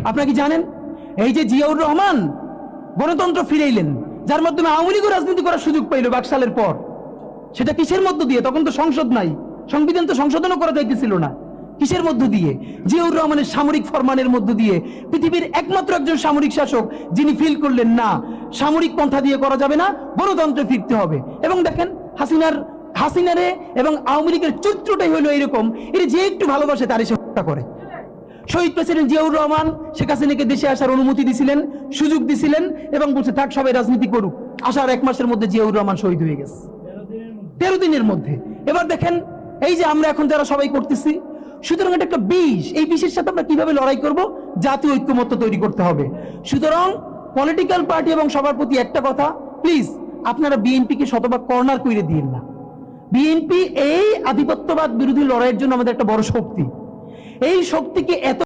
আপনারা কি জানেন এই যে জিয়াউর রহমান গণতন্ত্র ফিরাইলেন, যার মাধ্যমে আওয়ামী লীগ রাজনীতি করার সুযোগ পাইল বাকশালের পর, সেটা কিসের মধ্য দিয়ে? তখন তো সংসদ নাই, সংবিধান তো সংশোধনও করা যাইতেছিল না। কিসের মধ্য দিয়ে? জিয়াউর রহমানের সামরিক ফরমানের মধ্য দিয়ে। পৃথিবীর একমাত্র একজন সামরিক শাসক যিনি ফিল করলেন না, সামরিক পন্থা দিয়ে করা যাবে না, গণতন্ত্রে ফিরতে হবে। এবং দেখেন হাসিনারে এবং আওয়ামী লীগের চরিত্রটাই হলো এইরকম, এর যে একটু ভালোবাসে তারই সে হত্যা করে। শহীদ প্রেসিডেন্ট জিয়াউর রহমান শেখ হাসিনাকে দেশে আসার অনুমতি দিছিলেন, সুযোগ দিছিলেন এবং বলছে থাক সবাই রাজনীতি করুক। আসার 1 মাসের মধ্যে জিয়াউর রহমান শহীদ হয়ে গেছে, 13 দিনের মধ্যে। এবার দেখেন এই যে আমরা এখন যারা সবাই করতেছি, সুতরাং এটা একটা বিষ। এই বিষের সাথে আমরা কিভাবে লড়াই করব? জাতীয় ঐক্যমত্য তৈরি করতে হবে। সুতরাং পলিটিক্যাল পার্টি এবং সবার প্রতি একটা কথা, প্লিজ আপনারা বিএনপিকে শতভাগ কর্নার করে দিন না। বিএনপি এই আধিপত্যবাদ বিরোধী লড়াইয়ের জন্য আমাদের একটা বড় শক্তি। এই শক্তিকে এত